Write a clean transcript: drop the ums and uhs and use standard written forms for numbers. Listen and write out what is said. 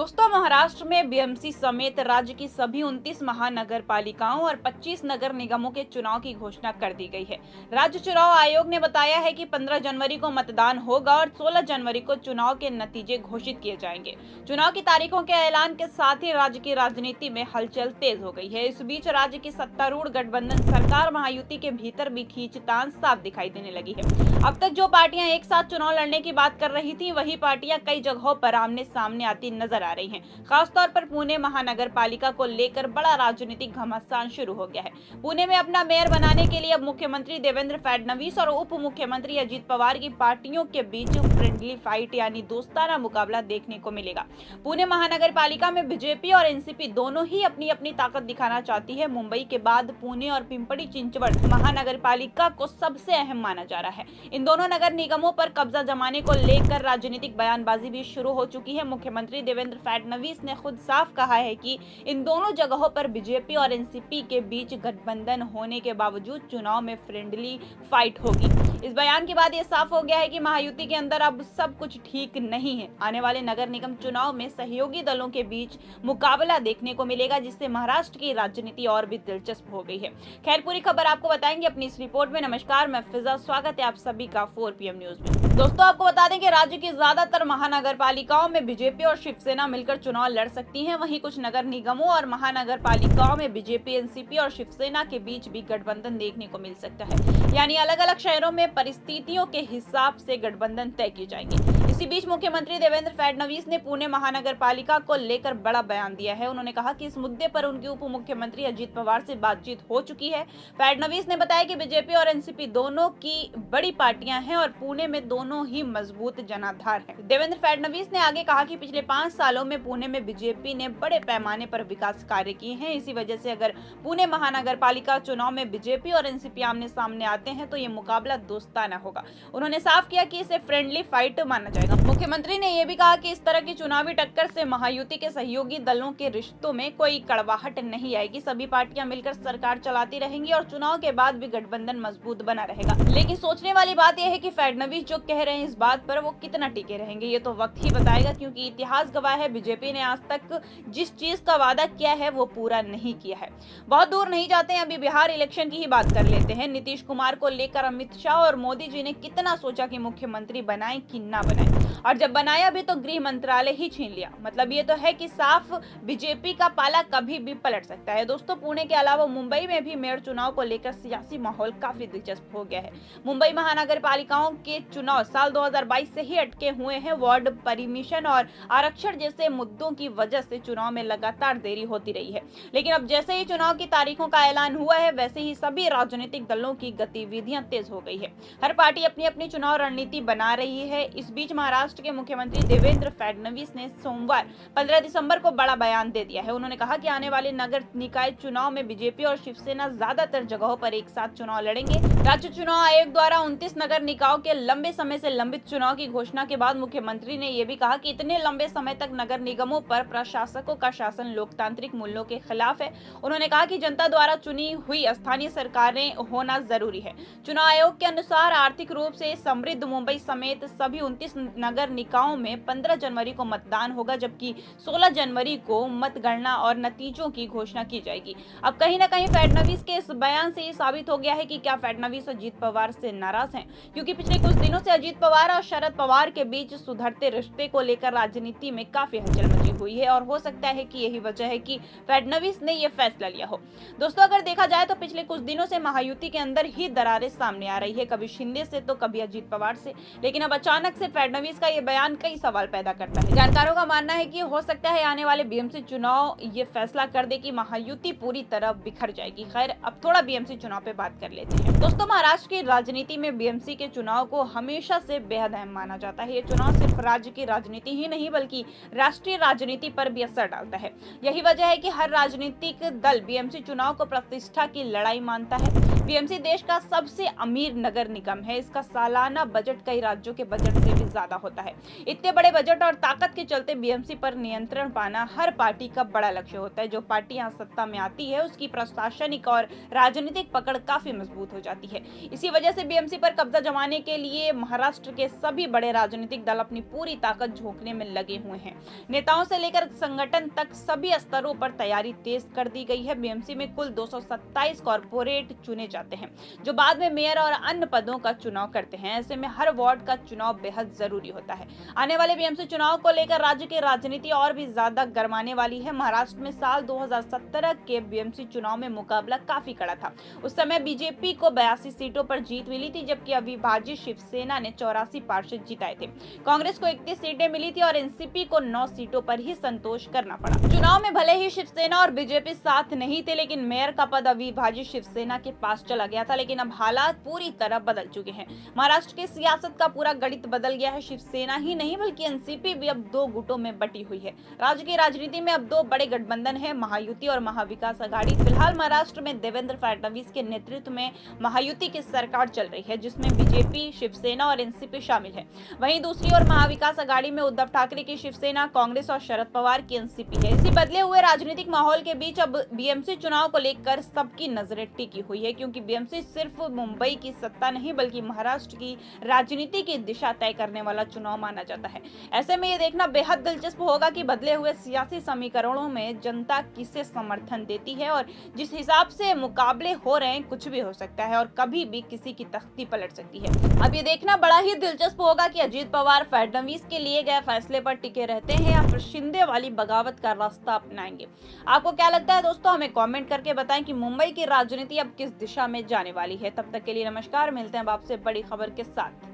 दोस्तों, महाराष्ट्र में बीएमसी समेत राज्य की सभी 29 महानगर पालिकाओं और 25 नगर निगमों के चुनाव की घोषणा कर दी गई है। राज्य चुनाव आयोग ने बताया है कि 15 जनवरी को मतदान होगा और 16 जनवरी को चुनाव के नतीजे घोषित किए जाएंगे। चुनाव की तारीखों के ऐलान के साथ ही राज्य की राजनीति में हलचल तेज हो गई है। इस बीच राज्य की सत्तारूढ़ गठबंधन सरकार महायुति के भीतर भी खींचतान साफ दिखाई देने लगी है। अब तक जो पार्टियां एक साथ चुनाव लड़ने की बात कर रही थी, वही पार्टियां कई जगहों पर आमने सामने आती नजर आ रही हैं। खासतौर पर पुणे महानगर पालिका को लेकर बड़ा राजनीतिक घमासान शुरू हो गया है। पुणे में अपना मेयर बनाने के लिए अब मुख्यमंत्री देवेंद्र फडणवीस और उप मुख्यमंत्री अजित पवार की पार्टियों के बीच फ्रेंडली फाइट यानी दोस्ताना मुकाबला देखने को मिलेगा। पुणे महानगर पालिका में बीजेपी और एनसीपी दोनों ही अपनी अपनी ताकत दिखाना चाहती है। मुंबई के बाद पुणे और पिंपरी चिंचवड महानगर पालिका को सबसे अहम माना जा रहा है। इन दोनों नगर निगमों पर कब्जा जमाने को लेकर राजनीतिक बयानबाजी भी शुरू हो चुकी है। मुख्यमंत्री देवेंद्र फडणवीस ने खुद साफ कहा है कि इन दोनों जगहों पर बीजेपी और एनसीपी के बीच गठबंधन होने के बावजूद चुनाव में फ्रेंडली फाइट होगी। इस बयान के बाद यह साफ हो गया है कि महायुति के अंदर अब सब कुछ ठीक नहीं है। आने वाले नगर निगम चुनाव में सहयोगी दलों के बीच मुकाबला देखने को मिलेगा, जिससे महाराष्ट्र की राजनीति और भी दिलचस्प हो गई है। खैर, पूरी खबर आपको बताएंगे अपनी इस रिपोर्ट में। नमस्कार, मैं फिजा, स्वागत है आप सभी का 4 PM न्यूज में। दोस्तों, आपको बता दें कि राज्य की ज्यादातर महानगर पालिकाओं में बीजेपी और शिवसेना मिलकर चुनाव लड़ सकती हैं। वहीं कुछ नगर निगमों और महानगर पालिकाओं में बीजेपी, एनसीपी और शिवसेना के बीच भी गठबंधन देखने को मिल सकता है। यानी अलग अलग शहरों में परिस्थितियों के हिसाब से गठबंधन तय किए जाएंगे। इसी बीच मुख्यमंत्री देवेंद्र फडणवीस ने पुणे महानगर पालिका को लेकर बड़ा बयान दिया है। उन्होंने कहा कि इस मुद्दे पर उनके उप मुख्यमंत्री अजित पवार से बातचीत हो चुकी है। फडणवीस ने बताया कि बीजेपी और एनसीपी दोनों की बड़ी पार्टियां हैं और पुणे में दोनों ही मजबूत जनाधार हैं। देवेंद्र फडणवीस ने आगे कहा कि पिछले 5 सालों में पुणे में बीजेपी ने बड़े पैमाने पर विकास कार्य किए हैं। इसी वजह से अगर पुणे महानगर पालिका चुनाव में बीजेपी और एनसीपी आमने सामने आते हैं तो ये मुकाबला दोस्ताना होगा। उन्होंने साफ किया कि इसे फ्रेंडली फाइट माना जाएगा। मुख्यमंत्री ने यह भी कहा कि इस तरह की चुनावी टक्कर से महायुति के सहयोगी दलों के रिश्तों में कोई कड़वाहट नहीं आएगी। सभी पार्टियां मिलकर सरकार चलाती रहेंगी और चुनाव के बाद भी गठबंधन मजबूत बना रहेगा। लेकिन सोचने वाली बात यह है कि फडणवीस जो कह रहे हैं इस बात पर वो कितना टिके रहेंगे, ये तो वक्त ही बताएगा, क्योंकि इतिहास गवाह है बीजेपी ने आज तक जिस चीज का वादा किया है वो पूरा नहीं किया है। बहुत दूर नहीं जाते हैं, अभी बिहार इलेक्शन की ही बात कर लेते हैं। नीतीश कुमार को लेकर अमित शाह और मोदी जी ने कितना सोचा कि मुख्यमंत्री बनाए कि ना बनाए, और जब बनाया भी तो गृह मंत्रालय ही छीन लिया। मतलब ये तो है कि साफ बीजेपी का पाला कभी भी पलट सकता है। दोस्तों, पुणे के अलावा मुंबई में भी मेयर चुनाव को लेकर सियासी माहौल काफी दिलचस्प हो गया है। मुंबई महानगर पालिकाओं के चुनाव साल 2022 से ही अटके हुए हैं। वार्ड परमिशन और आरक्षण जैसे मुद्दों की वजह से चुनाव में लगातार देरी होती रही है। लेकिन अब जैसे ही चुनाव की तारीखों का ऐलान हुआ है, वैसे ही सभी राजनीतिक दलों की गतिविधियां तेज हो गई है। हर पार्टी अपनी अपनी चुनाव रणनीति बना रही है। इस बीच महाराष्ट्र के मुख्यमंत्री देवेंद्र फडणवीस ने सोमवार 15 दिसंबर को बड़ा बयान दे दिया है। उन्होंने कहा कि आने वाले नगर निकाय चुनाव में बीजेपी और शिवसेना ज्यादातर जगहों पर एक साथ चुनाव लड़ेंगे। राज्य चुनाव आयोग द्वारा 29 नगर निकायों के लंबे समय से लंबित चुनाव की घोषणा के बाद मुख्यमंत्री ने यह भी कहा कि इतने लंबे समय तक नगर निगमों पर प्रशासकों का शासन लोकतांत्रिक मूल्यों के खिलाफ है। उन्होंने कहा कि जनता द्वारा चुनी हुई स्थानीय सरकारें होना जरूरी है। चुनाव आयोग के अनुसार आर्थिक रूप से समृद्ध मुंबई समेत सभी 29 नगर निकायों में 15 जनवरी को मतदान होगा, जबकि 16 जनवरी को मतगणना और नतीजों की घोषणा की जाएगी। अब कहीं न कहीं फडणवीस के इस बयान से ये साबित हो गया है कि क्या फडणवीस अजित पवार से नाराज हैं, क्योंकि पिछले कुछ दिनों से अजित पवार और शरद पवार के बीच सुधरते रिश्ते को लेकर राजनीति में काफी हलचल मची हुई है और हो सकता है कि यही वजह है कि फडणवीस ने यह फैसला लिया हो। दोस्तों, अगर देखा जाए तो पिछले कुछ दिनों से महायुति के अंदर ही दरारें सामने आ रही है, कभी शिंदे से तो कभी अजित पवार से। लेकिन अब अचानक से फडणवीस का यह बयान कई सवाल पैदा करता है। जानकारों का मानना है कि हो सकता है आने वाले बीएमसी चुनाव ये फैसला कर दे कि महायुति पूरी तरह बिखर जाएगी। खैर, अब थोड़ा बीएमसी चुनाव पे बात कर लेते हैं। दोस्तों, महाराष्ट्र की राजनीति में बीएमसी के चुनाव को हमेशा से बेहद अहम माना जाता है। ये चुनाव सिर्फ राज्य की राजनीति ही नहीं बल्कि राष्ट्रीय राजनीति पर भी असर डालता है। यही वजह है कि हर राजनीतिक दल बीएमसी चुनाव को प्रतिष्ठा की लड़ाई मानता है। बीएमसी देश का सबसे अमीर नगर निगम है। इसका सालाना बजट कई राज्यों के बजट से भी ज्यादा होता है। इतने बड़े बजट और ताकत के चलते बीएमसी पर नियंत्रण पाना हर पार्टी का बड़ा लक्ष्य होता है। जो पार्टी यहाँ सत्ता में आती है उसकी प्रशासनिक और राजनीतिक पकड़ काफी मजबूत हो जाती है। इसी वजह से बीएमसी पर कब्जा जमाने के लिए महाराष्ट्र के सभी बड़े राजनीतिक दल अपनी पूरी ताकत झोंकने में लगे हुए हैं। नेताओं से लेकर संगठन तक सभी स्तरों पर तैयारी तेज कर दी गई है। बीएमसी में कुल 227 कॉर्पोरेट चुने जाते हैं जो बाद में मेयर और अन्य पदों का चुनाव करते हैं। ऐसे में हर वार्ड का चुनाव बेहद जरूरी होता है। आने वाले बीएमसी चुनाव को लेकर राज्य की राजनीति और भी ज्यादा गरमाने वाली है। महाराष्ट्र में साल 2017 के बीएमसी चुनाव में मुकाबला काफी कड़ा था। उस समय बीजेपी को 82 सीटों पर जीत मिली थी, जबकि अविभाजित शिवसेना ने 84 पार्षद जिताए थे। कांग्रेस को 31 सीटें मिली थी और एनसीपी को 9 सीटों पर ही संतोष करना पड़ा। चुनाव में भले ही शिवसेना और बीजेपी साथ नहीं थे, लेकिन मेयर का पद अविभाजित शिवसेना के पास चला गया था। लेकिन अब हालात पूरी तरह बदल चुके हैं। महाराष्ट्र की सियासत का पूरा गणित बदल गया है। शिवसेना ही नहीं बल्कि एनसीपी भी अब 2 गुटों में बटी हुई है। राज्य की राजनीति में अब 2 बड़े गठबंधन है, महायुति और महाविकास आघाड़ी। फिलहाल महाराष्ट्र में देवेंद्र फडणवीस के नेतृत्व में महायुति की सरकार चल रही है, जिसमें बीजेपी, शिवसेना और एनसीपी शामिल है। वहीं दूसरी ओर महाविकास आघाड़ी में उद्धव ठाकरे की शिवसेना, कांग्रेस और शरद पवार की एनसीपी है। इसी बदले हुए राजनीतिक माहौल के बीच अब बीएमसी चुनाव को लेकर सबकी नजरें टिकी हुई है, क्योंकि बीएमसी सिर्फ मुंबई की सत्ता नहीं बल्कि महाराष्ट्र की राजनीति की दिशा तय करने वाला चुनाव माना जाता है। ऐसे में ये देखना बेहद दिलचस्प होगा कि बदले हुए सियासी समीकरणों में जनता किसे समर्थन देती है और जिस हिसाब से मुकाबले हो रहे हैं कुछ भी हो सकता है और कभी भी किसी की तख्ती पलट सकती है। अब ये देखना बड़ा ही दिलचस्प होगा कि अजीत पवार फडणवीस के लिए गए फैसले पर टिके रहते हैं या फिर शिंदे वाली बगावत का रास्ता अपनाएंगे। आपको क्या लगता है दोस्तों, हमें कमेंट करके बताएं कि मुंबई की राजनीति अब किस दिशा में जाने वाली है। तब तक के लिए नमस्कार, मिलते हैं अब आपसे बड़ी खबर के साथ।